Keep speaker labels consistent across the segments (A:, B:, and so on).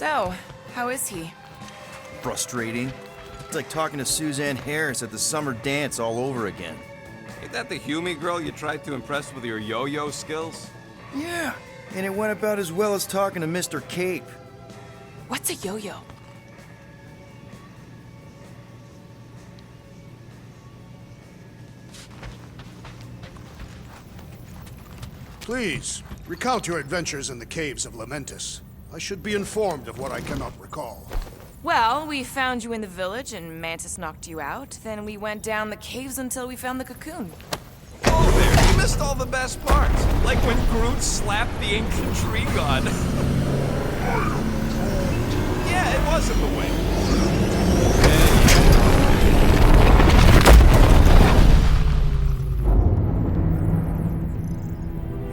A: So, how is he?
B: Frustrating. It's like talking to Suzanne Harris at the summer dance all over again.
C: Ain't that the Hume girl you tried to impress with your yo-yo skills?
B: Yeah, and it went about as well as talking to Mr. Cape.
A: What's a yo-yo?
D: Please, recount your adventures in the caves of Lamentis. I should be informed of what I cannot recall.
A: Well, we found you in the village and Mantis knocked you out. Then we went down the caves until we found the cocoon.
C: Oh, there! You missed all the best parts. Like when Groot slapped the ancient tree god. Yeah, it was in the way.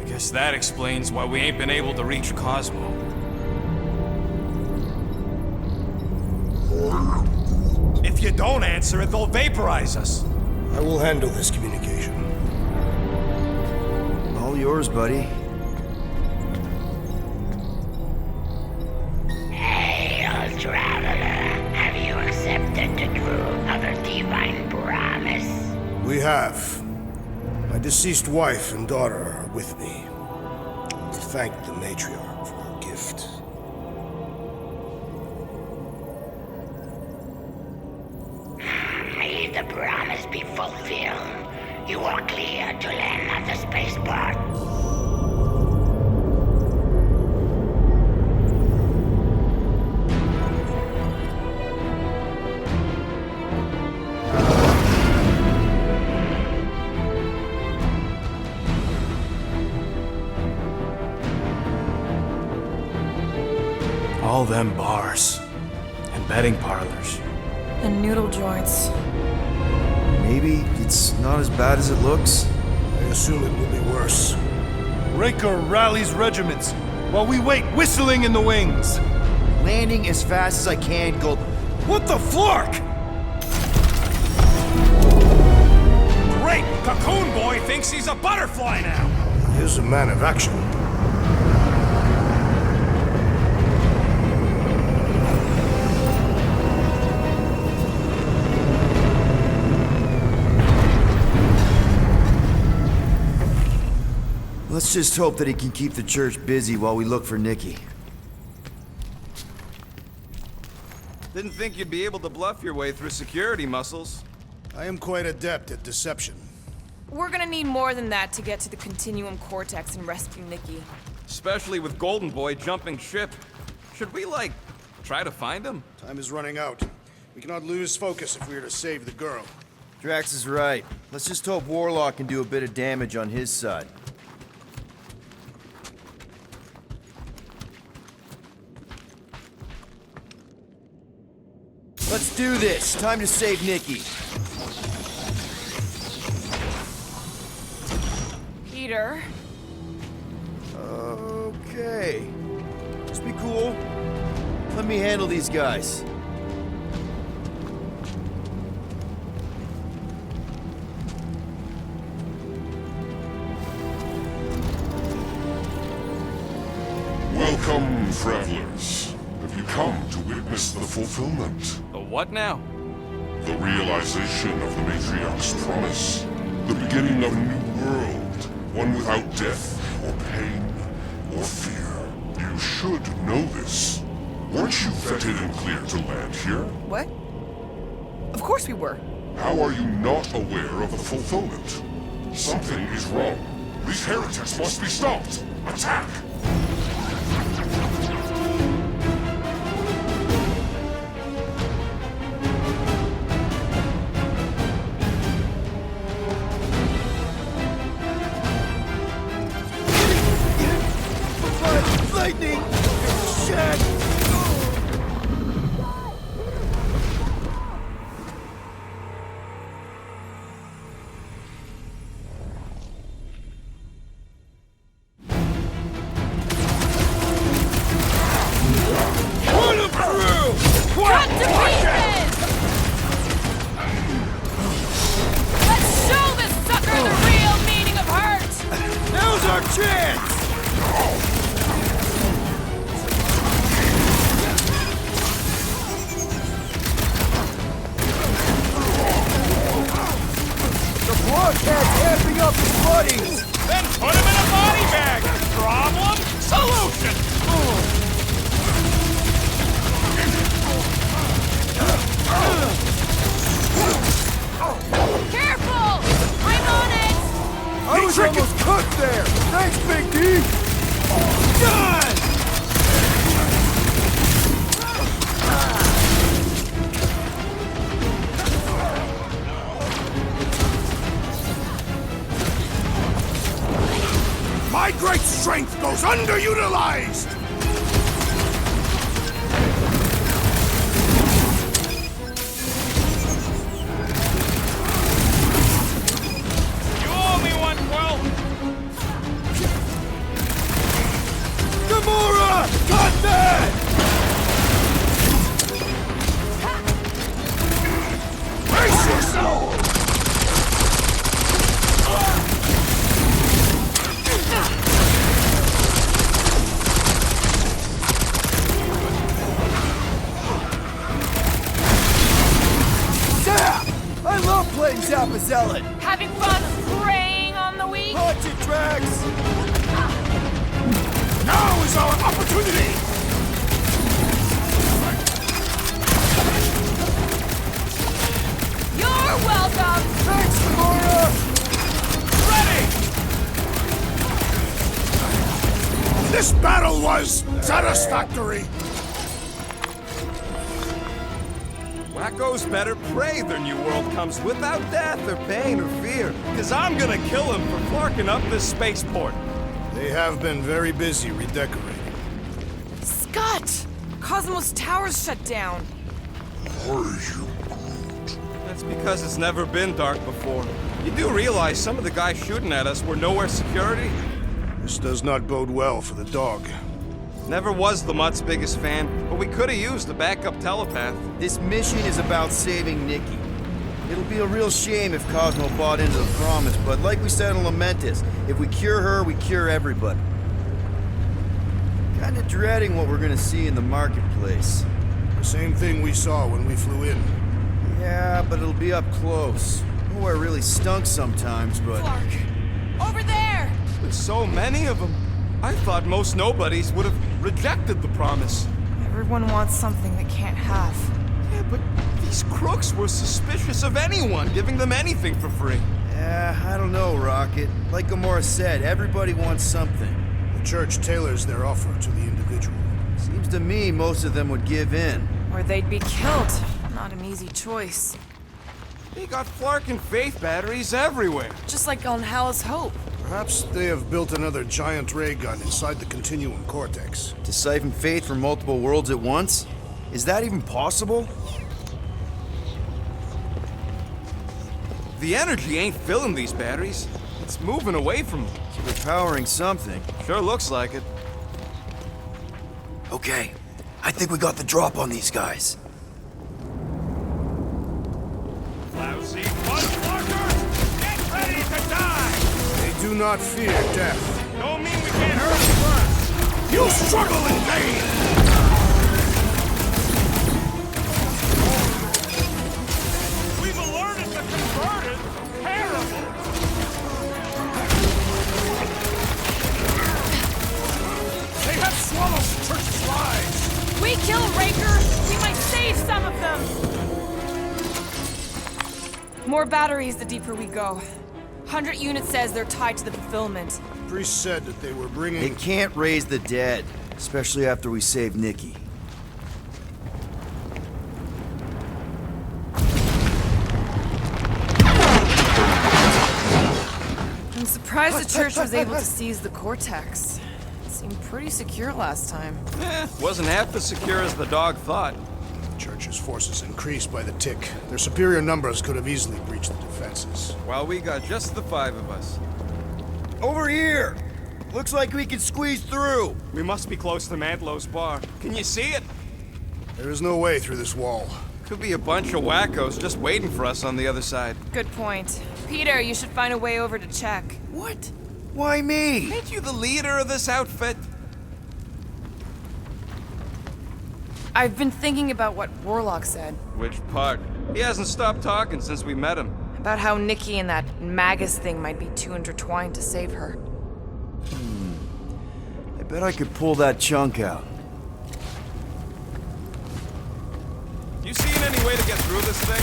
C: I guess that explains why we ain't been able to reach Cosmo. If you don't answer it, they'll vaporize us.
D: I will handle this communication.
B: All yours, buddy.
E: Hail, traveler. Have you accepted the truth of a divine promise?
D: We have. My deceased wife and daughter are with me. To thank the matriarch for her gift.
E: May the promise be fulfilled. You are clear to land at the spaceport.
C: All them bars. And betting parlors.
A: And noodle joints.
B: Maybe it's not as bad as it looks.
D: I assume it will be worse.
F: Raker rallies regiments, while we wait whistling in the wings.
B: Landing as fast as I can, go. What the flark?
C: Great! Cocoon Boy thinks he's a butterfly now!
D: He is a man of action.
B: Let's just hope that he can keep the church busy while we look for Nikki.
C: Didn't think you'd be able to bluff your way through security muscles.
D: I am quite adept at deception.
A: We're gonna need more than that to get to the Continuum Cortex and rescue Nikki.
C: Especially with Golden Boy jumping ship. Should we, like, try to find him?
D: Time is running out. We cannot lose focus if we are to save the girl.
B: Drax is right. Let's just hope Warlock can do a bit of damage on his side. Let's do this. Time to save Nikki.
A: Peter?
B: Okay. Just be cool. Let me handle these guys.
G: Welcome, travelers. Have you come to witness the fulfillment?
C: The what now?
G: The realization of the Matriarch's promise? The beginning of a new world, one without death, or pain, or fear. You should know this. Weren't you vetted and cleared to land here?
A: What? Of course we were.
G: How are you not aware of the fulfillment? Something is wrong. These heretics must be stopped! Attack!
B: Lightning! Shit!
A: Cut to pieces! Let's show this sucker the real meaning of hurt!
B: Now's our chance!
D: underutilized!
C: You owe me one, Quill!
F: Gamora! Got that!
D: Brace yourself!
F: I love playing Zappa Zealot!
A: Having fun preying on the weak?
F: Punch it, Drax!
D: Now is our opportunity!
A: You're welcome!
F: Thanks, Gamora!
D: This battle was satisfactory!
C: Wacko's better pray their new world comes without death or pain or fear. Cause I'm gonna kill him for flarking up this spaceport.
D: They have been very busy redecorating.
A: Scott! Cosmos Tower's shut down.
C: That's because it's never been dark before. You do realize some of the guys shooting at us were nowhere security?
D: This does not bode well for the dog.
C: Never was the Mutt's biggest fan, but we could have used a backup telepath.
B: This mission is about saving Nikki. It'll be a real shame if Cosmo bought into the promise, but like we said in Lamentus, if we cure her, we cure everybody. Kinda dreading what we're gonna see in the marketplace.
D: The same thing we saw when we flew in.
B: Yeah, but it'll be up close. Oh, it really stunk sometimes, but...
A: Clark! Over there!
C: There's so many of them. I thought most nobodies would have rejected the promise.
A: Everyone wants something they can't have.
C: Yeah, but these crooks were suspicious of anyone giving them anything for free.
B: Yeah, I don't know, Rocket. Like Gamora said, everybody wants something.
D: The church tailors their offer to the individual.
B: Seems to me most of them would give in.
A: Or they'd be killed. Not an easy choice.
C: They got Flark and Faith batteries everywhere.
A: Just like on Hal's Hope.
D: Perhaps they have built another giant ray gun inside the Continuum Cortex.
B: To siphon faith from multiple worlds at once? Is that even possible?
C: The energy ain't filling these batteries. It's moving away from them.
B: So they're powering something.
C: Sure looks like it.
B: Okay, I think we got the drop on these guys.
C: Lousy mudflarkers! Get ready to die!
D: They do not fear death.
C: Don't mean we can't hurt them first!
D: You struggle in vain!
C: We've alerted the converted! Terrible!
D: They have swallowed the church's lies!
A: We kill Raker, we might save some of them! More batteries the deeper we go. 100 units says they're tied to the fulfillment.
D: Priest said that they were bringing...
B: They can't raise the dead, especially after we save Nikki.
A: I'm surprised the church was able to seize the Cortex. It seemed pretty secure last time.
C: Wasn't half as secure as the dog thought.
D: The church's forces increased by the tick. Their superior numbers could have easily breached the defenses.
C: While we got just the 5 of us.
B: Over here! Looks like we can squeeze through!
C: We must be close to Mantlo's bar. Can you see it?
D: There is no way through this wall.
C: Could be a bunch of wackos just waiting for us on the other side.
A: Good point. Peter, you should find a way over to check.
B: What? Why me?
C: Ain't you the leader of this outfit?
A: I've been thinking about what Warlock said.
C: Which part? He hasn't stopped talking since we met him.
A: About how Nikki and that Magus thing might be too intertwined to save her.
B: I bet I could pull that chunk out.
C: You seen any way to get through this thing?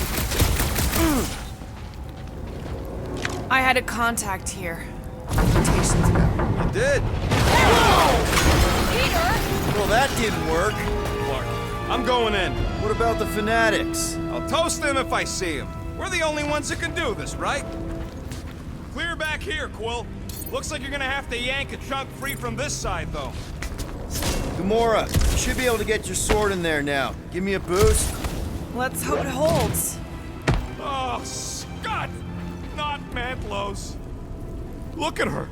A: I had a contact here. Mutations ago.
C: You did.
A: Peter!
B: Well, that didn't work.
C: Clark, I'm going in.
B: What about the fanatics?
C: I'll toast them if I see them. We're the only ones that can do this, right? Clear back here, Quill. Looks like you're gonna have to yank a chunk free from this side, though.
B: Gamora, you should be able to get your sword in there now. Give me a boost.
A: Let's hope it holds.
C: Oh, Scott! Not Mantlos. Look at her.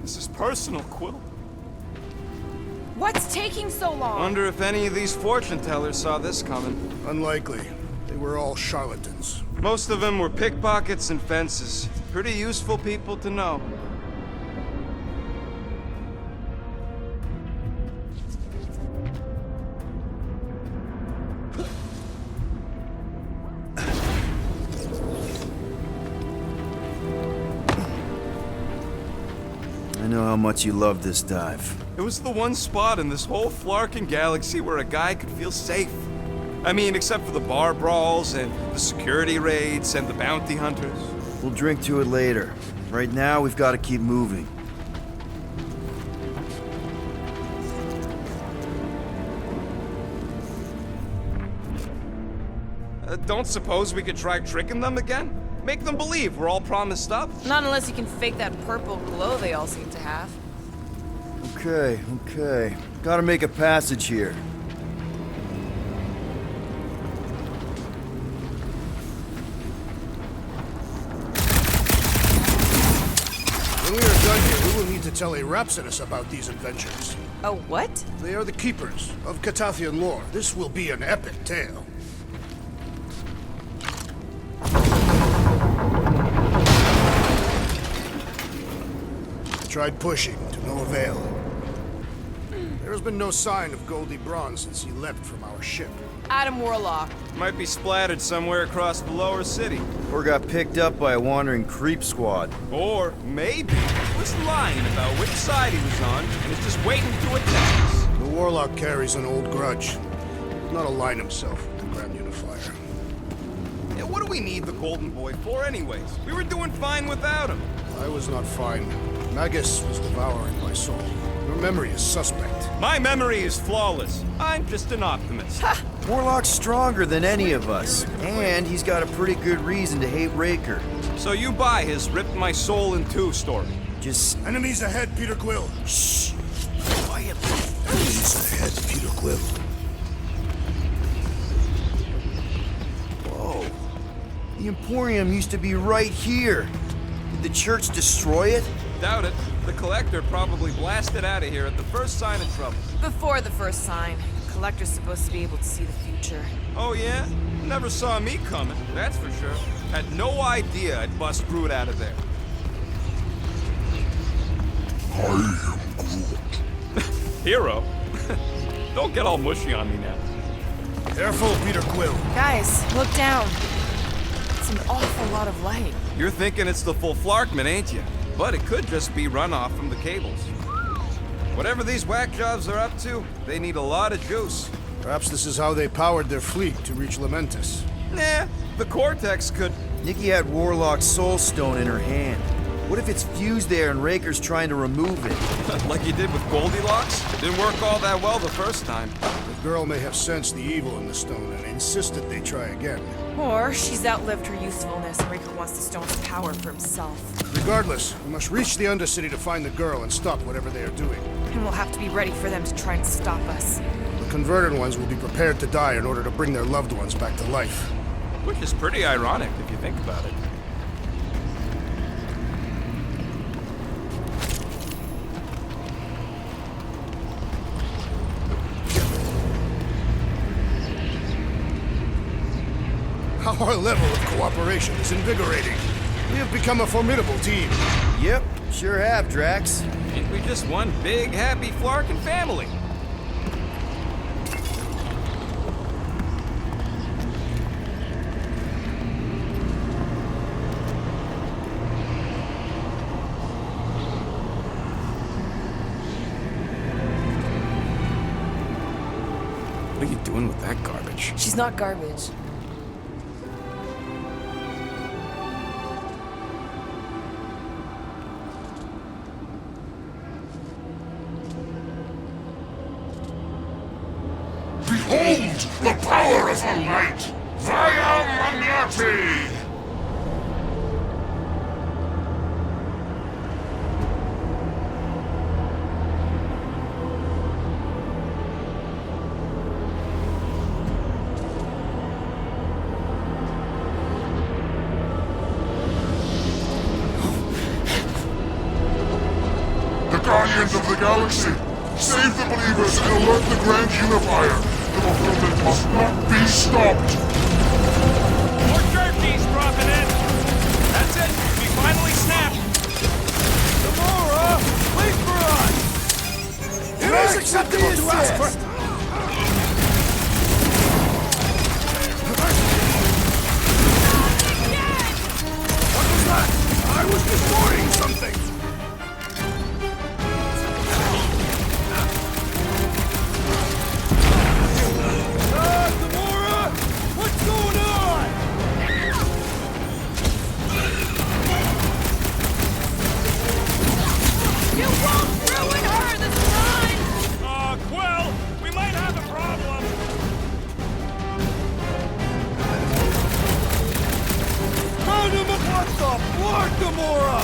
C: This is personal, Quill.
A: What's taking so long?
C: Wonder if any of these fortune tellers saw this coming.
D: Unlikely. They were all charlatans.
C: Most of them were pickpockets and fences. Pretty useful people to know.
B: I know how much you love this dive.
C: It was the one spot in this whole Flarkin galaxy where a guy could feel safe. I mean, except for the bar brawls and the security raids and the bounty hunters.
B: We'll drink to it later. Right now, we've got to keep moving.
C: Don't suppose we could try tricking them again? Make them believe we're all promised stuff?
A: Not unless you can fake that purple glow they all seem to have.
B: Okay. Gotta make a passage here.
D: When we are done here, we will need to tell a Rhapsodus about these adventures.
A: Oh, what?
D: They are the keepers of Catathian lore. This will be an epic tale. Tried pushing, to no avail. There has been no sign of Goldie Braun since he left from our ship.
A: Adam Warlock.
C: Might be splattered somewhere across the lower city.
B: Or got picked up by a wandering creep squad.
C: Or maybe he was lying about which side he was on and is just waiting to attack us.
D: The Warlock carries an old grudge. Does not align himself with the Grand Unifier.
C: Yeah, what do we need the Golden Boy for anyways? We were doing fine without him.
D: I was not fine. Magus was devouring my soul. Your memory is suspect.
C: My memory is flawless. I'm just an optimist.
B: Warlock's stronger than any of us. And he's got a pretty good reason to hate Raker.
C: So you buy his ripped my soul in two story.
B: Just...
D: Enemies ahead, Peter Quill.
B: shh! Quietly.
D: Enemies ahead, Peter Quill.
B: Whoa. The Emporium used to be right here. Did the church destroy it?
C: Doubt it. The Collector probably blasted out of here at the first sign of trouble.
A: Before the first sign. Collector's supposed to be able to see the future.
C: Oh yeah? Never saw me coming, that's for sure. Had no idea I'd bust Groot out of there.
G: I am Groot.
C: Hero? Don't get all mushy on me now.
D: Careful, Peter Quill.
A: Guys, look down. It's an awful lot of light.
C: You're thinking it's the full Flarkman, ain't you? But it could just be runoff from the cables. Whatever these whack jobs are up to, they need a lot of juice.
D: Perhaps this is how they powered their fleet to reach Lamentus.
C: Nah, the Cortex could...
B: Nikki had Warlock's soul stone in her hand. What if it's fused there and Raker's trying to remove it?
C: like you did with Goldilocks? Didn't work all that well the first time.
D: The girl may have sensed the evil in the stone and insisted they try again.
A: Or she's outlived her usefulness and Raker wants the stone's power for himself.
D: Regardless, we must reach the Undercity to find the girl and stop whatever they are doing.
A: And we'll have to be ready for them to try and stop us.
D: The converted ones will be prepared to die in order to bring their loved ones back to life.
C: Which is pretty ironic if you think about it.
D: Our level of cooperation is invigorating. We have become a formidable team.
B: Yep, sure have, Drax.
C: Ain't we just one big, happy Flarkin family? What are you doing with that garbage?
A: She's not garbage.
G: Behold the power of the light! Via Magnati! galaxy. Save the believers and alert the Grand Unifier. The fulfillment must not be stopped.
H: More turkeys dropping in. That's it. We finally snapped.
F: Gamora, wait for us!
D: It is acceptable to ask for... What was that? I was destroying something!
F: Gamora! What's going on?
A: You won't ruin her this time!
H: Quill, we might have a problem.
F: What the fuck, Gamora?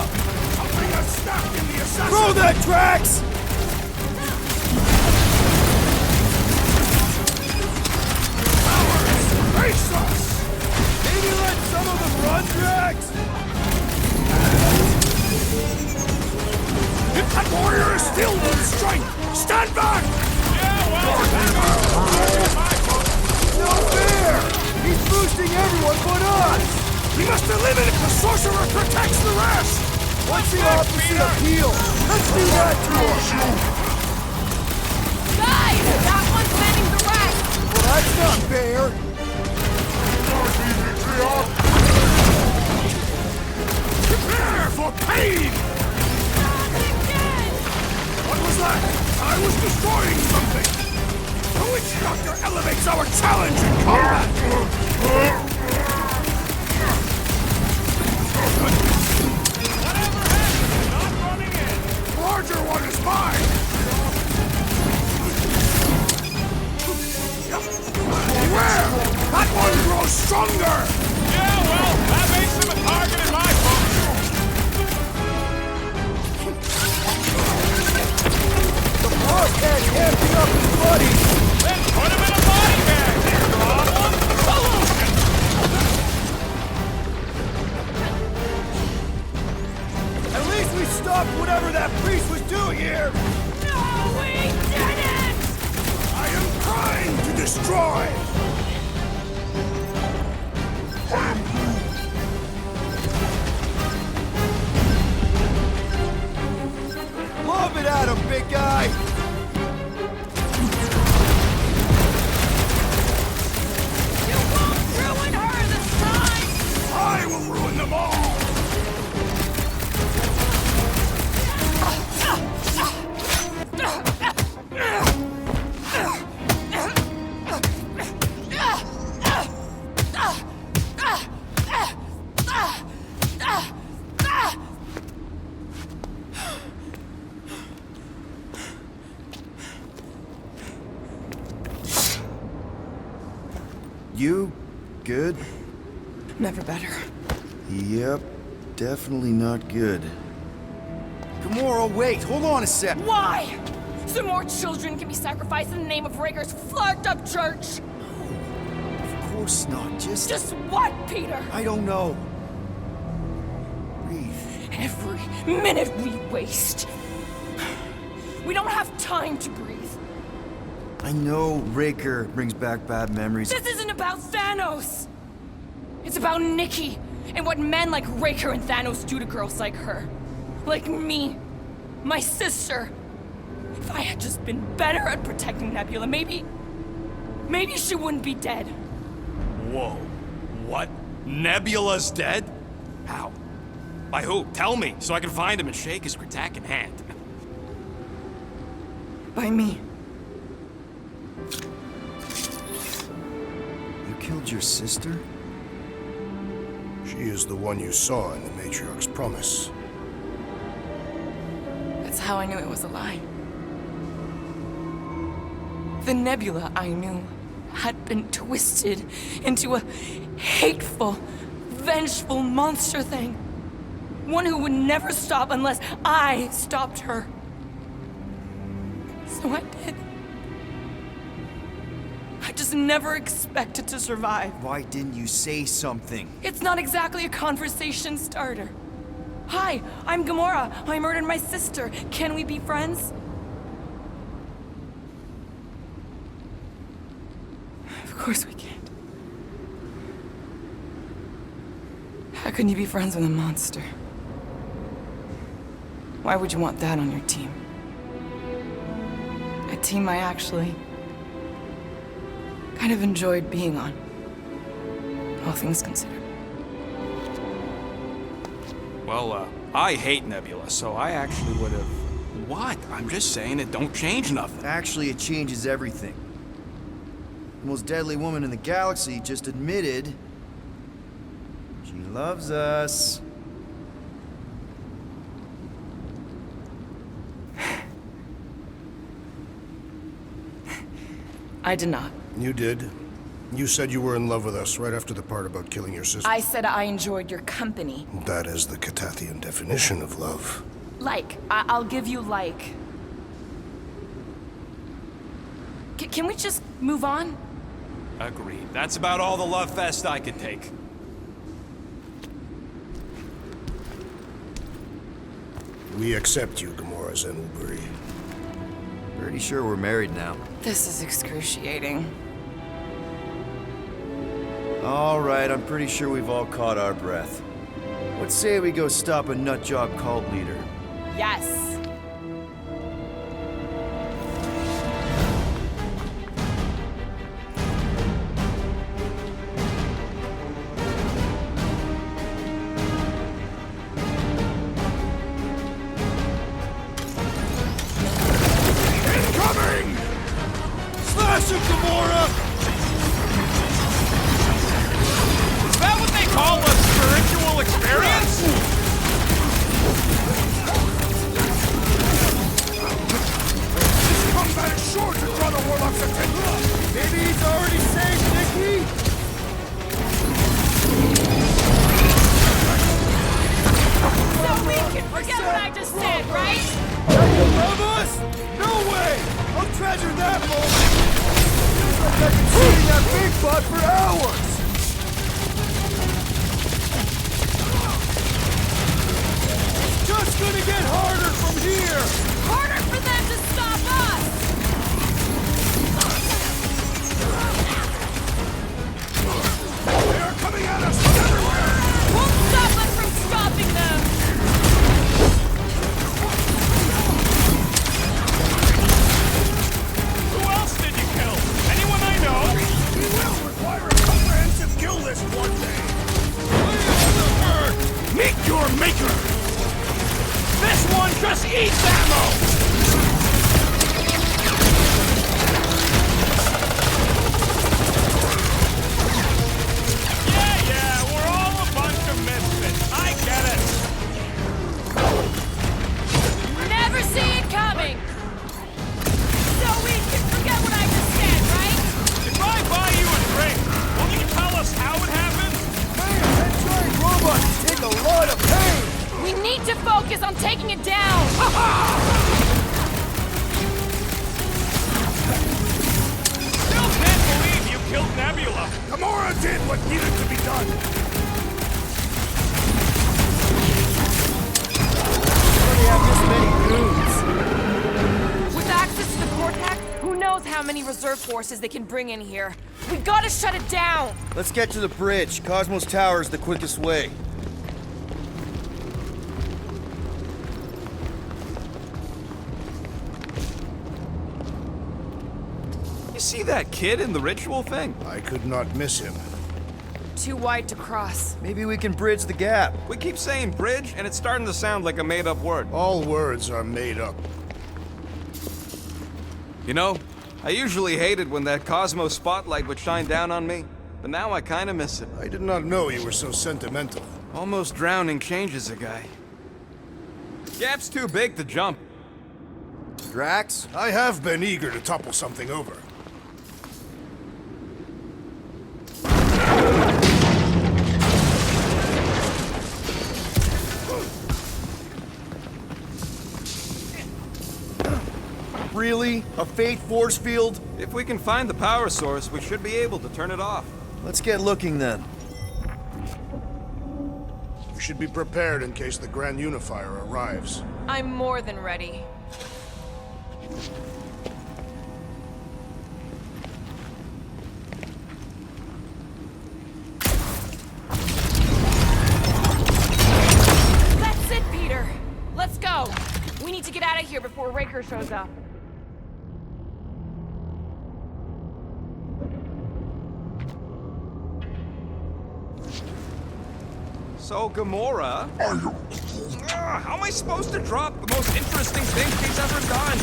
D: Something got stuck in the assassin!
F: Throw that, Drax!
D: Face us!
F: Maybe let some of them run, Drax?
D: If that warrior is still in strength, stand back!
F: No fair! He's boosting everyone but us!
D: We must eliminate the sorcerer protects the rest!
F: What's the opposite of heal? Let's do that to him!
A: Guys! That one's mending the rest!
F: Well, that's not fair!
D: Prepare for pain! What was that? I was destroying something! The witch doctor elevates our challenge in combat!
H: Whatever happened? Not running in.
D: The larger one is mine! Beware! That one grows stronger!
H: Yeah, well, that makes him a target in my book.
F: The boss can't be up his buddy!
H: Then put him in a body bag. Problem solution.
F: At least we stopped whatever that priest was doing here!
A: No, we didn't!
D: I am trying to destroy!
F: Lob it at him, big guy!
A: You won't ruin her this time!
D: I will ruin them all!
B: You good?
A: Never better.
B: Yep, definitely not good.
F: Gamora, wait! Hold on a sec!
A: Why? So more children can be sacrificed in the name of Raker's flagged-up church?
B: Of course not,
A: Just what, Peter?
B: I don't know. Breathe.
A: Every minute we waste. We don't have time to breathe.
B: I know Raker brings back bad memories.
A: This isn't about Thanos! It's about Nikki, and what men like Raker and Thanos do to girls like her. Like me. My sister. If I had just been better at protecting Nebula, maybe she wouldn't be dead.
C: Whoa. What? Nebula's dead? How? By who? Tell me, so I can find him and shake his Kratak in hand.
A: By me.
B: You killed your sister?
D: She is the one you saw in the Matriarch's promise.
A: That's how I knew it was a lie. The Nebula I knew had been twisted into a hateful, vengeful monster thing. One who would never stop unless I stopped her. So I did. I just never expected to survive.
B: Why didn't you say something?
A: It's not exactly a conversation starter. Hi, I'm Gamora. I murdered my sister. Can we be friends? course we can't. How can you be friends with a monster? Why would you want that on your team? A team I actually kind of enjoyed being on, all things considered.
C: Well, I hate Nebula, so I actually would have... What? I'm just saying it don't change nothing.
B: Actually, it changes everything. The most deadly woman in the galaxy just admitted she loves us.
A: I did not.
D: You did. You said you were in love with us right after the part about killing your sister.
A: I said I enjoyed your company.
D: That is the Catathian definition of love.
A: Like, I'll give you like. Can we just move on?
C: Agreed. That's about all the love fest I could take.
D: We accept you, Gamora Zenuburi.
B: Pretty sure we're married now.
A: This is excruciating.
B: All right, I'm pretty sure we've all caught our breath. Let's say we go stop a nutjob cult leader.
A: Yes.
F: Incoming! Slash him, Gamora!
C: Is that what they call a spiritual experience?
F: This combat is sure to draw the Warlock's attention! Maybe he's already saved Nikki?
A: So we can forget what I just said, right?
F: You love us? No way! I'll treasure that moment! Feels like I've been shooting at Big Butt for hours! It's just gonna get harder from here!
A: Harder for them to stop us!
F: They are coming at us from everywhere!
A: Won't stop us from stopping them!
H: Who else did you kill? Anyone I know?
F: We will require a comprehensive kill list one day!
H: Meet your maker! This one just eats ammo! Yeah, we're all a bunch of misfits. I get it.
A: Never see it coming! So we can forget what I just said, right?
H: If I buy you a drink, will you tell us how it happened?
F: Man, that giant robots take a lot of pain!
A: We need to focus on taking it down!
H: Still can't believe you killed Nebula.
F: Gamora did what needed to be done!
B: We have this many goons.
A: With access to the cortex, who knows how many reserve forces they can bring in here. We gotta shut it down!
B: Let's get to the bridge. Cosmos Tower is the quickest way.
C: You see that kid in the ritual thing?
D: I could not miss him.
A: Too wide to cross.
B: Maybe we can bridge the gap.
C: We keep saying bridge, and it's starting to sound like a made-up word.
D: All words are made up.
C: You know, I usually hated when that Cosmos spotlight would shine down on me, but now I kinda miss it.
D: I did not know you were so sentimental.
C: Almost drowning changes a guy. Gap's too big to jump.
B: Drax?
D: I have been eager to topple something over.
B: Really? A fate force field?
C: If we can find the power source, we should be able to turn it off.
B: Let's get looking then.
D: We should be prepared in case the Grand Unifier arrives.
A: I'm more than ready. tracker shows up.
C: So, Gamora... how am I supposed to drop the most interesting thing she's ever done?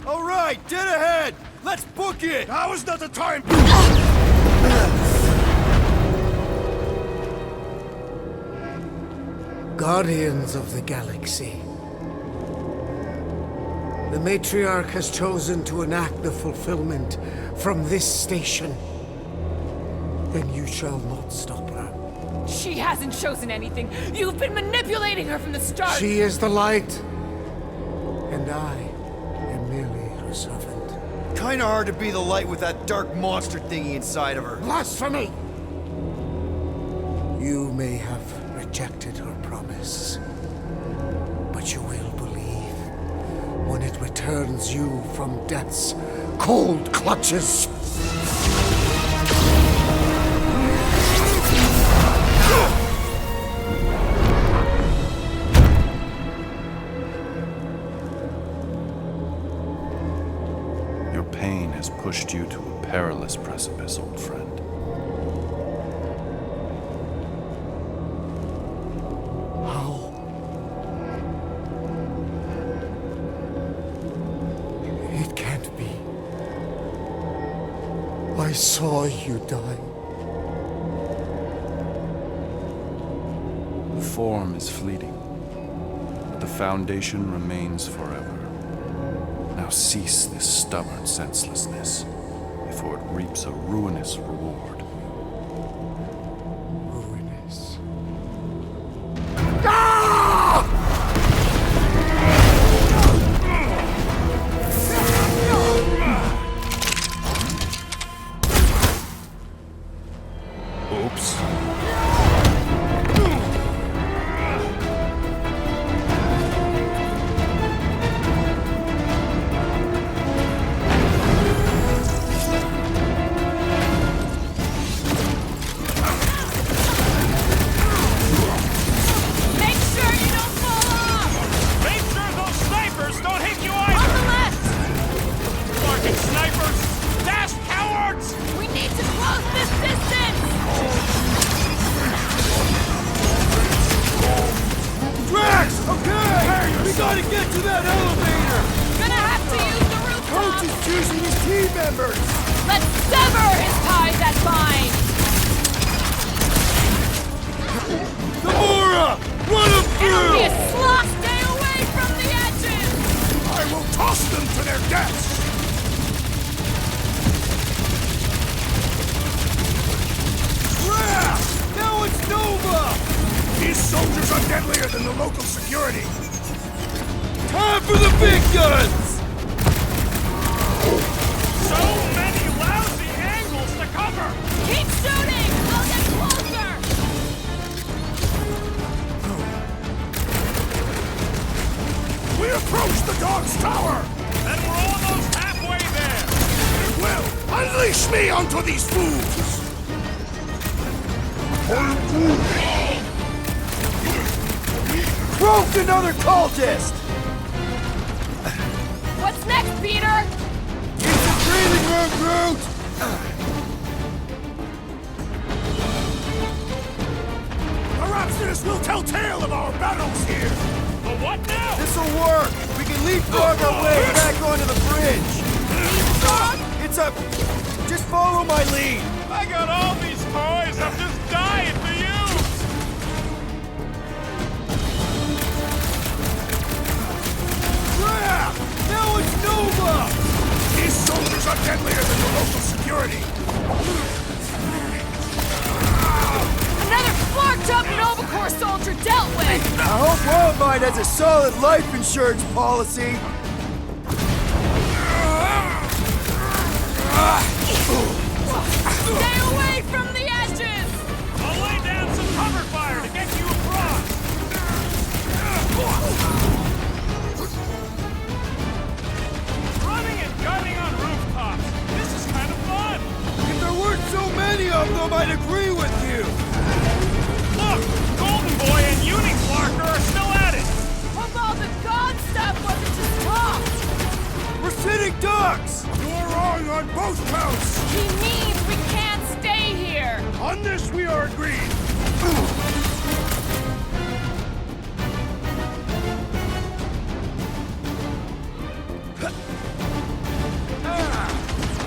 B: All right, dead ahead! Let's book it!
D: Now is not the time!
I: Guardians of the Galaxy. The Matriarch has chosen to enact the fulfillment from this station. Then you shall not stop her.
A: She hasn't chosen anything. You've been manipulating her from the start.
I: She is the light, and I am merely her servant.
B: Kinda hard to be the light with that dark monster thingy inside of her.
I: Blasphemy! You may have rejected her promise, but you will believe when it returns you from death's cold clutches.
J: Your pain has pushed you to a perilous precipice, old friend.
I: How? It can't be. I saw you die.
J: The form is fleeting, but the foundation remains forever. Now cease this stubborn senselessness, before it reaps a ruinous reward.
I: Ruinous.
J: Oops.
A: Make sure you don't fall off!
H: Make sure those snipers don't hit you
A: On
H: either!
A: the left!
H: Fucking snipers! Dash cowards!
A: We need to close this distance!
B: Drax! Okay! We gotta get to that elevator!
A: Gonna have to use the rooftop!
B: Coach is choosing his team members!
A: Let's sever his ties that bind!
B: Gamora! Run him
A: It'll be a
B: through!
A: slot! Stay away from the edges!
D: I will toss them to their deaths!
B: Drax! Now it's Nova!
D: These soldiers are deadlier than the local security!
B: Time for the big guns!
H: So many lousy angles to cover!
A: Keep shooting! They'll get closer!
D: We approach the dog's tower!
H: And we're almost halfway there!
D: Well, unleash me onto these fools!
B: Broke another cultist!
A: What's next, Peter?
B: It's a breathing room, Groot!
D: Perhaps this will tell tale of our battles here!
H: The what now?
B: This'll work! We can leapfrog our way back onto the bridge! It's a... Just follow my lead!
H: I got all these toys, I'm just dying to use!
B: Crap! Now it's Nova!
D: These soldiers are deadlier than the local security!
A: Another flarked up Nova Corps soldier dealt with!
F: I hope Worldmind has a solid life insurance policy.
A: Stay away from the edges!
H: I'll lay down some cover fire to get you across! Running and gunning on rooftops. This is kind of fun!
F: If there weren't so many of them, I'd agree with you.
H: Look! Golden Boy and Uniflarker are still at it!
A: Hope all the god stuff wasn't just talk!
F: We're sitting ducks!
D: You're wrong on both counts!
A: He means we can't stay here!
D: On this we are agreed!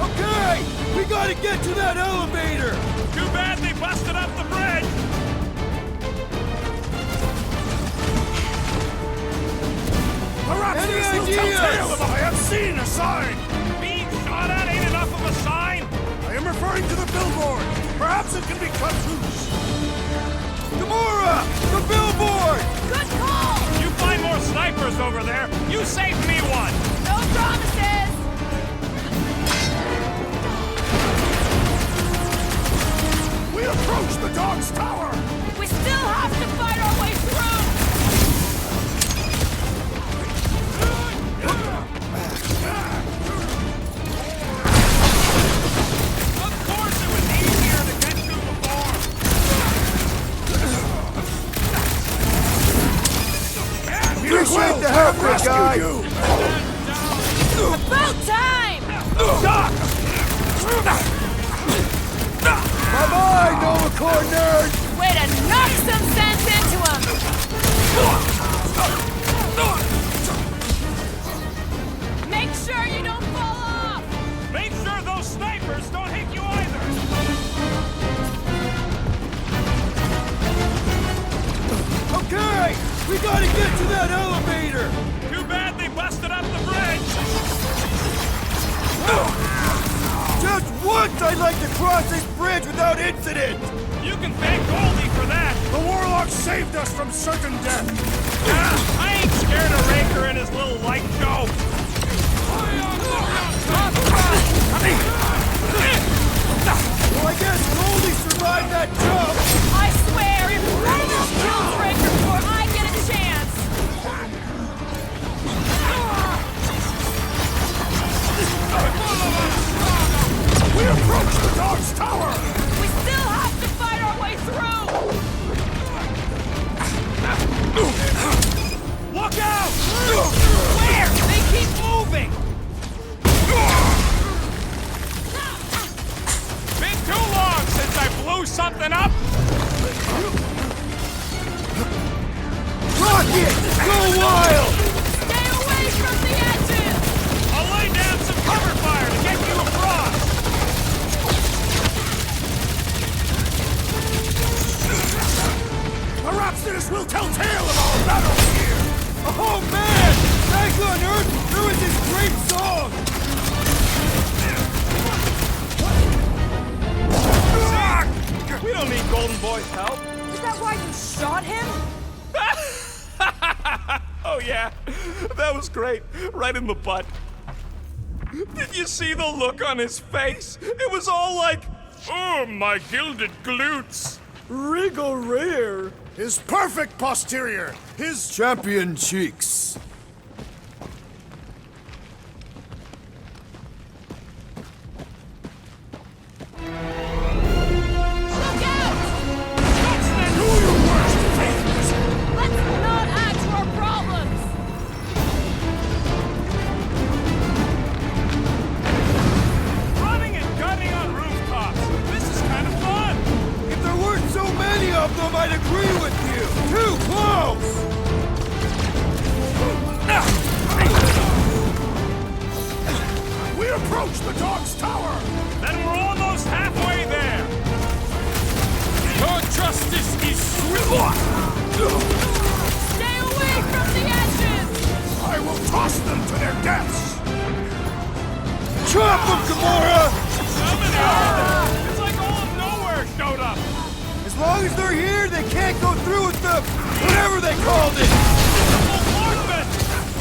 F: Okay! We gotta get to that elevator!
H: Too bad they busted up the bridge!
F: Any ideas?
D: I have seen a sign!
H: Being shot at ain't enough of a sign!
D: I am referring to the billboard! Perhaps it can be cut loose!
F: Gamora! The billboard!
A: Good call!
H: You find more snipers over there, you save me one!
A: No promises!
D: We approach the dog's tower!
A: We still have to fight our way through!
H: Of course it was easier to get through before!
F: Appreciate the help, big guy!
A: About time!
F: Bye-bye, Nova Corps nerd!
A: Way to knock some sense into him! Make sure you don't fall off!
H: Make sure those snipers don't hit you either!
F: Okay! We gotta get to that elevator!
H: Too bad they busted up the bridge!
F: Just once I'd like to cross this bridge without incident!
H: You can thank Goldie for that!
D: The warlock saved us from certain death!
H: I ain't scared of Raker and his little light show!
F: Well, I guess Goldie survived that jump!
A: I swear, if one of us kills Raker before I get a chance!
D: We approach the dog's tower!
A: We still have to fight our way through!
H: Look out! Where? They keep moving! Been too long since I blew something up!
F: Rocket! Go wild!
A: Stay away from the edges!
H: I'll lay down some cover fire to get you across!
D: Perhaps this will tell tale of our battles here!
F: Oh man! Back on Earth, there was this great song!
H: We don't need Golden Boy's help.
A: Is that why you shot him?
H: Oh yeah, that was great. Right in the butt. Did you see the look on his face? It was all like, oh, my gilded glutes.
F: Regal rear!
D: His perfect posterior! His
F: Champion cheeks!
A: Look out!
D: do your worst, things!
A: Let's not add to our problems!
H: Running and gunning on rooftops. This is kind of fun.
F: If there weren't so many of them, I'd agree with you! Too close!
D: We approach the dog's tower!
H: Then we're almost halfway there. Your justice is swift.
A: Stay away from the edges!
D: I will toss them to their deaths!
F: Chop them, Gamora!
H: It's like all of nowhere showed up.
F: As
B: As long as they're here, they can't go through with the... whatever they called it!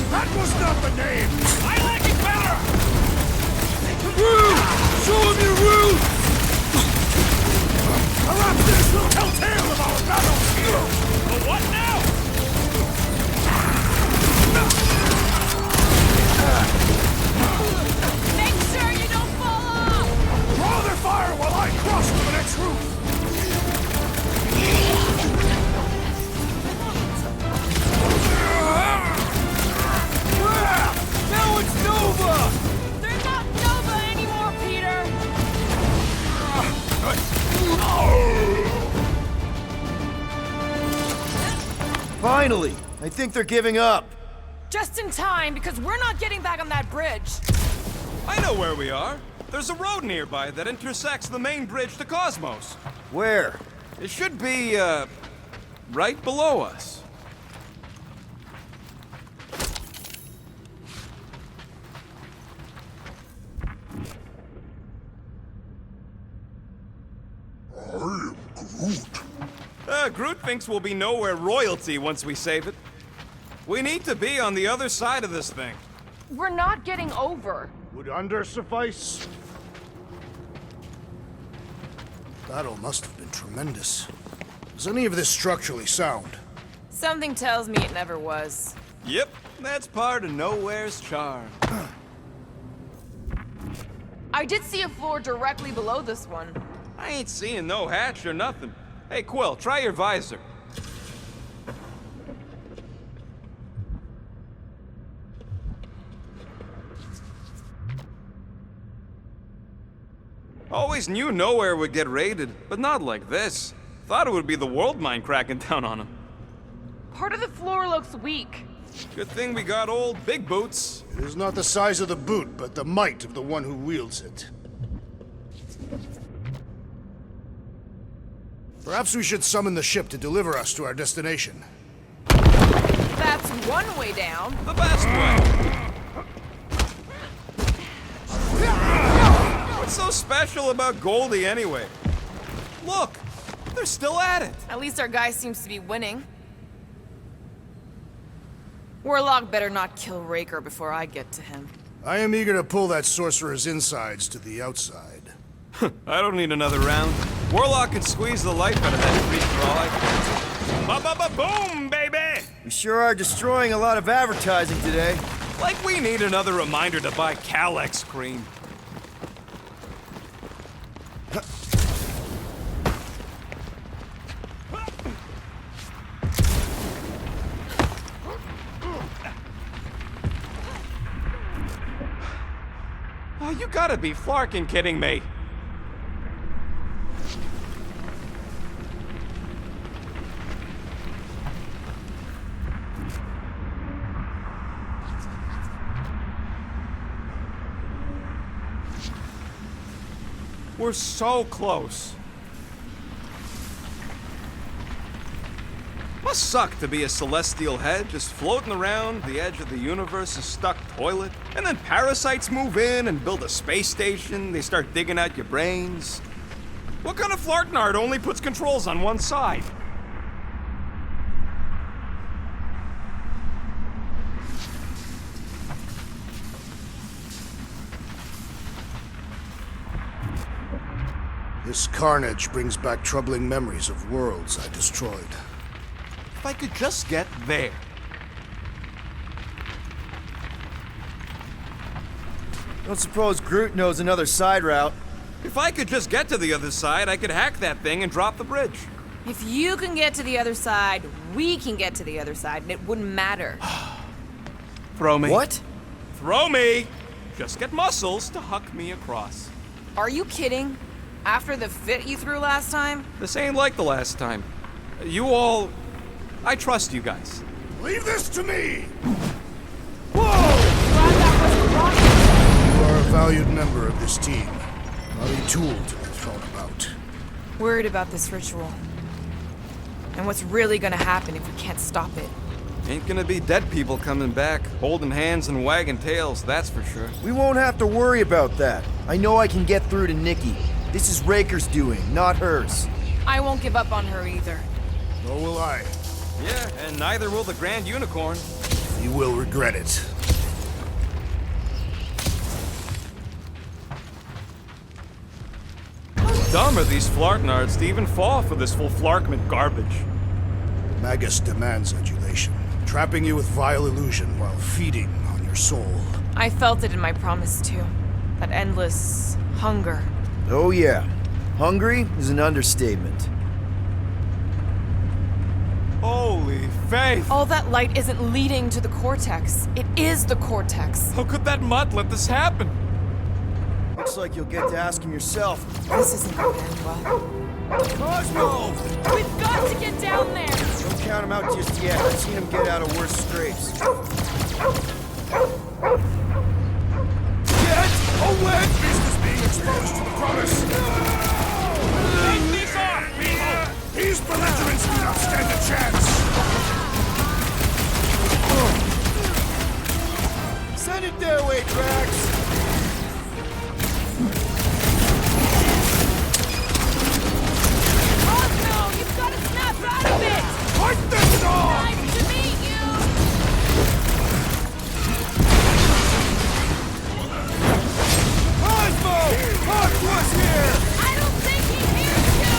D: That was not the name!
H: I like it better!
B: Rude! Show him your rude!
D: Perhaps this will tell tale of our battlefield!
H: The what now?
A: Make sure you don't fall off!
D: Draw their fire while I cross to the next roof!
B: Now it's Nova!
A: They're not Nova anymore, Peter!
B: Finally! I think they're giving up.
A: Just in time, because we're not getting back on that bridge.
C: I know where we are. There's a road nearby that intersects the main bridge to Cosmos.
B: Where?
C: It should be, right below us.
G: I am Groot.
C: Groot thinks we'll be nowhere royalty once we save it. We need to be on the other side of this thing.
A: We're not getting over.
D: Would under suffice? Battle must have been tremendous. Is any of this structurally sound?
A: Something tells me it never was.
C: Yep, that's part of Nowhere's charm.
A: I did see a floor directly below this one.
C: I ain't seeing no hatch or nothing. Hey, Quill, try your visor. Always knew Nowhere would get raided, but not like this. Thought it would be the world mine cracking down on him.
A: Part of the floor looks weak.
C: Good thing we got old Big Boots.
D: It is not the size of the boot, but the might of the one who wields it. Perhaps we should summon the ship to deliver us to our destination.
A: That's one way down.
C: The best way. What's so special about Goldie anyway? Look, they're still at it.
A: At least our guy seems to be winning. Warlock better not kill Raker before I get to him.
D: I am eager to pull that sorcerer's insides to the outside.
C: I don't need another round. Warlock can squeeze the life out of that creature for all I can. Ba-ba-ba-boom, baby!
B: We sure are destroying a lot of advertising today.
C: Like we need another reminder to buy Calyx cream. Oh, you gotta be flarking kidding me. We're so close. Must suck to be a celestial head just floating around the edge of the universe's stuck toilet. And then parasites move in and build a space station. They start digging out your brains. What kind of flartnard only puts controls on one side?
D: This carnage brings back troubling memories of worlds I destroyed.
C: If I could just get there.
B: Don't suppose Groot knows another side route.
C: If I could just get to the other side, I could hack that thing and drop the bridge.
A: If you can get to the other side, we can get to the other side, and it wouldn't matter.
C: Throw me.
B: What?
C: Throw me! Just get muscles to huck me across.
A: Are you kidding? After the fit you threw last time?
C: This ain't like the last time. You all... I trust you guys.
D: Leave this to me!
A: Glad that wasn't wrong.
D: You are a valued member of this team. Not a tool to be thrown about.
A: Worried about this ritual. And what's really gonna happen if we can't stop it.
C: Ain't gonna be dead people coming back, holding hands and wagging tails, that's for sure.
B: We won't have to worry about that. I know I can get through to Nikki. This is Raker's doing, not hers.
A: I won't give up on her either.
D: Nor will I.
C: Yeah, and neither will the Grand Unicorn.
D: You will regret it.
C: Dumb are these Flarknards to even fall for this full Flarkment garbage.
D: Magus demands adulation, trapping you with vile illusion while feeding on your soul.
A: I felt it in my promise too. That endless hunger.
B: Oh yeah. Hungry is an understatement.
C: Holy faith!
A: All that light isn't leading to the cortex. It is the cortex.
C: How could that mutt let this happen?
B: Looks like you'll get to ask him yourself.
A: This isn't going to end well.
B: Cosmo!
A: We've got to get down there!
B: Don't count him out just yet. I've seen him get out of worse scrapes.
D: Get away! Beast is being exposed to the promise.
H: Take these off, people!
D: These belligerents do not stand a chance.
B: Send it their way, Drax.
A: Cosmo, you've got to snap out of it!
D: Fight this dog!
A: Nice to meet you!
B: Cosmo! Talk to us here!
A: I don't think he hears you!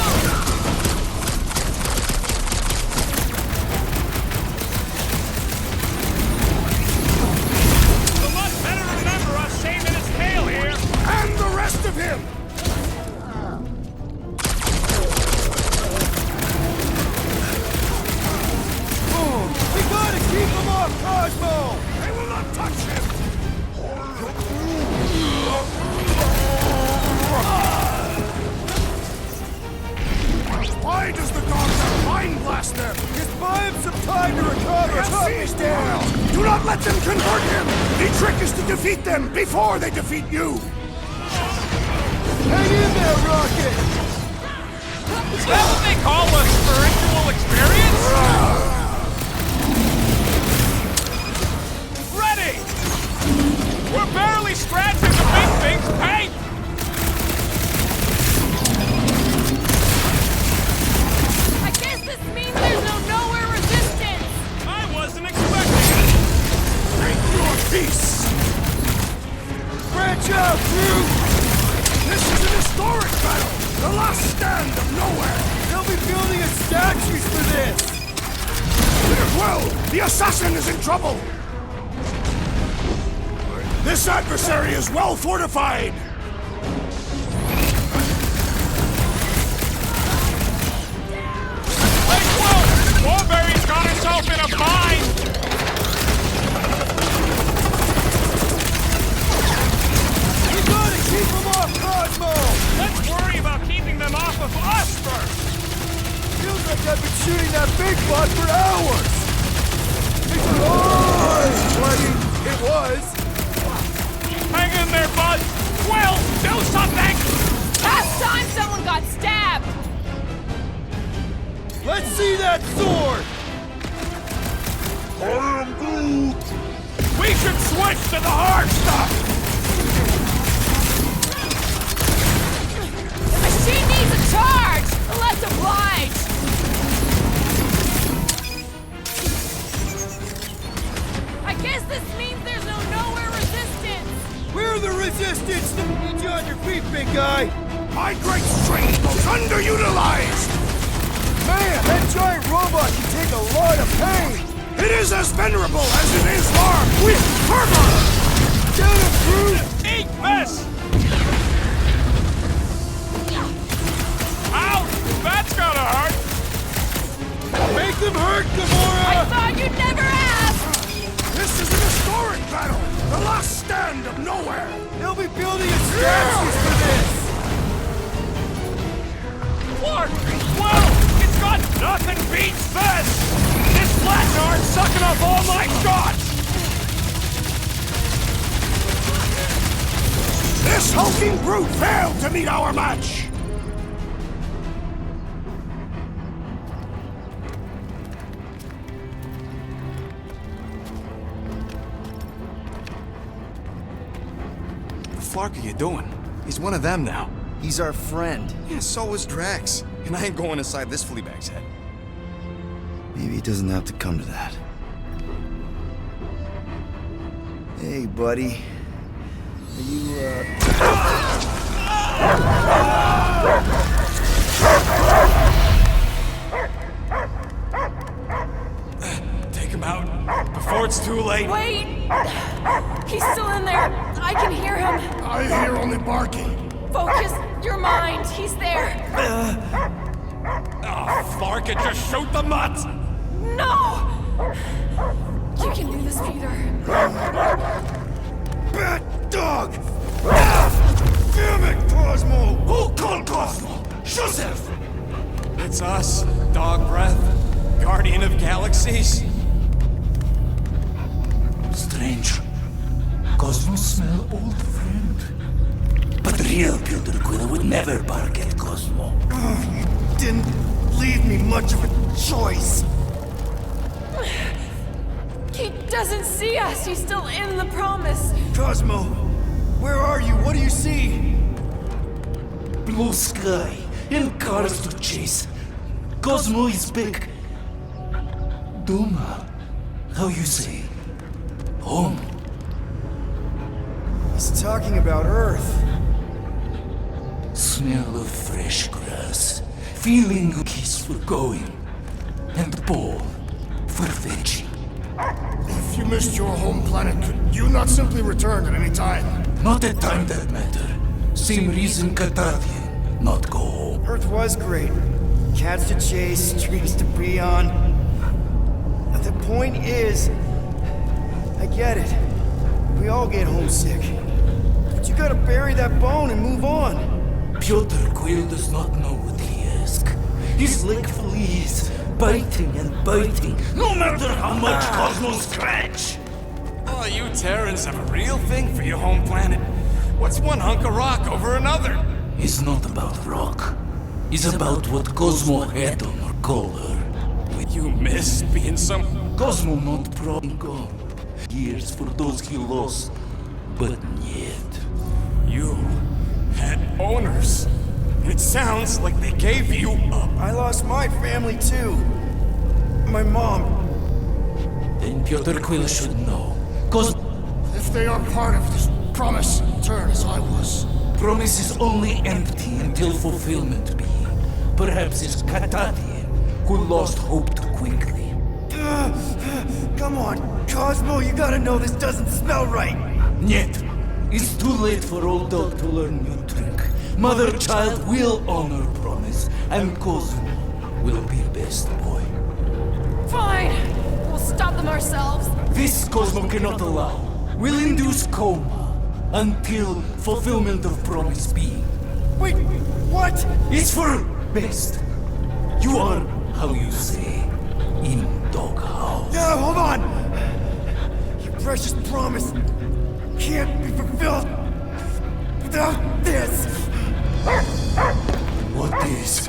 H: The mutt better remember us saving his tail here!
D: And the rest of him!
B: We gotta keep him off, Cosmo!
D: They will not touch him! Why does the dog not mind blast them?
B: Just buy him some time to recover!
D: Get seized down! Do not let them convert him! The trick is to defeat them before they defeat you!
B: Hang in there, Rocket!
H: Is that what they call a spiritual experience? Ready! We're barely scratching the big thing's paint!
A: I guess this means there's no nowhere resistance!
H: I wasn't expecting it!
D: Make your peace!
B: Branch out, Groot!
D: This is an historic battle! The last stand of nowhere!
B: They'll be building us statues for this!
D: Well, the assassin is in trouble! This adversary is well fortified!
H: Hey, whoa! Warberry's got herself in a bind!
B: We gotta keep him off, Cosmo!
H: Let's worry about keeping them off of us first!
B: Feels like I've been shooting that big butt for hours! It's it was!
H: Hang in there, bud! Will, do something!
A: Last time someone got stabbed!
B: Let's see that sword!
H: We should switch to the hard stuff!
A: The machine needs a charge! Let's oblige! I guess this means there's no nowhere resistance!
B: We're the resistance that needs you on your feet, big guy!
D: My great strength goes underutilized!
B: Man, that giant robot can take a lot of pain!
D: It is as venerable as it is armed with fervor!
B: Get him, Groot!
H: Eat this! Ow! That's gotta hurt!
B: Make them hurt, Gamora!
A: I thought you'd never ask!
D: This is an historic battle! The last stand of nowhere!
B: They'll be building us statues for this!
H: Clark! Whoa! It's got nothing beats this! This Flatnard's sucking up all my shots!
D: This hulking brute failed to meet our match!
C: What the fuck are you doing? He's one of them now.
B: He's our friend.
C: Yeah, so is Drax. And I ain't going inside this flea bag's head.
B: Maybe it doesn't have to come to that. Hey, buddy. Are you,
H: Take him out before it's too late.
A: Wait! He's still in there. I can hear him.
D: I hear only barking.
A: Focus your mind. He's there.
H: Oh, Flark, it just shoot the mutts!
A: No! You can do this, Peter.
D: Bat dog! Damn it, Cosmo! Who called Cosmo? Joseph!
H: It's us, Dog Breath, Guardian of Galaxies.
K: Strange. Cosmo smell old friend. But real Peter Quill would never bark at Cosmo.
D: You didn't leave me much of a choice.
A: He doesn't see us. He's still in the promise.
D: Cosmo, where are you? What do you see?
K: Blue sky and cars to chase. Cosmo is back. Doma, how you say? Home.
D: He's talking about Earth.
K: Smell of fresh grass. Feeling kiss for going. And ball for fetching.
D: If you missed your home planet, could you not simply return at any time?
K: Not at time that matter. Same reason Carthathian not go home.
B: Earth was great. Cats to chase, trees to be on. But the point is, I get it. We all get homesick. But you gotta bury that bone and move on.
K: Piotr Quill does not know what he asks. He's like fleas, biting and biting, no matter how much Cosmo scratch.
H: Oh, you Terrans have a real thing for your home planet. What's one hunk of rock over another?
K: It's not about rock. It's about what Cosmo had on her collar.
H: You miss being some...
K: Cosmo not proud gone. Years for those he lost, but yet.
H: You had owners. It sounds like they gave you up.
B: I lost my family too. My mom.
K: Then Piotr Quill should know. Cosmo...
D: If they are part of this promise, turn as I was.
K: Promise is only empty until fulfillment be. Perhaps it's Carthathian who lost hope too quickly.
B: Come on, Cosmo, you gotta know this doesn't smell right.
K: Yet, it's too late for old dog to learn new trick. Mother-child will honor promise, and Cosmo will be best boy.
A: Fine. We'll stop them ourselves.
K: This Cosmo cannot allow. Will induce coma until fulfillment of promise be.
B: Wait, what?
K: It's for best. You are, how you say, in doghouse.
B: Yeah, hold on. Your precious promise can't be fulfilled without this.
K: What is?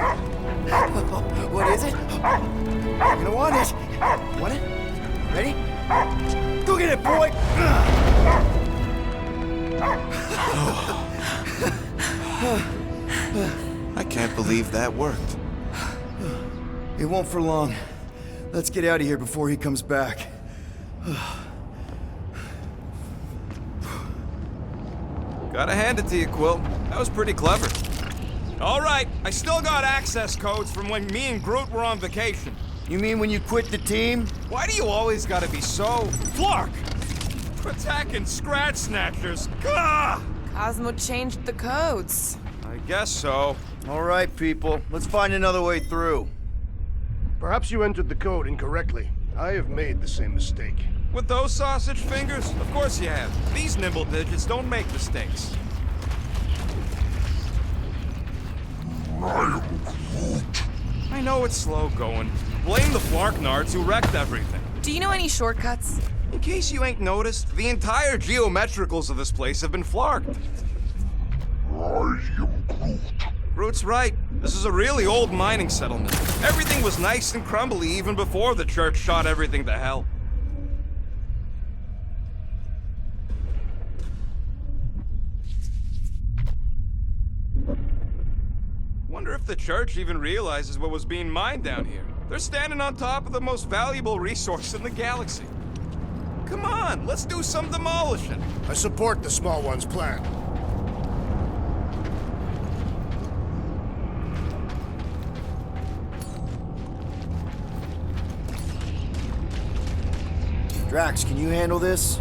B: What is it? You're gonna want it. Want it? Ready? Go get it, boy!
C: I can't believe that worked.
B: It won't for long. Let's get out of here before he comes back.
C: Gotta hand it to you, Quill. That was pretty clever. All right, I still got access codes from when me and Groot were on vacation.
B: You mean when you quit the team?
C: Why do you always gotta be so... Flark! Attacking Scratch Snatchers! Gah!
A: Cosmo changed the codes.
C: I guess so.
B: All right, people. Let's find another way through.
D: Perhaps you entered the code incorrectly. I have made the same mistake.
C: With those sausage fingers? Of course you have. These nimble digits don't make mistakes. I know it's slow going. Blame the Flarknards who wrecked everything.
A: Do you know any shortcuts?
C: In case you ain't noticed, the entire geometricals of this place have been flarked.
G: I am Groot.
C: Groot's right. This is a really old mining settlement. Everything was nice and crumbly even before the church shot everything to hell. the church even realizes what was being mined down here. They're standing on top of the most valuable resource in the galaxy. Come on, let's do some demolishing.
D: I support the small one's plan.
B: Drax, can you handle this?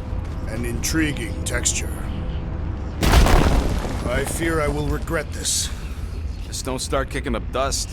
D: An intriguing texture. I fear I will regret this.
C: Just don't start kicking up dust.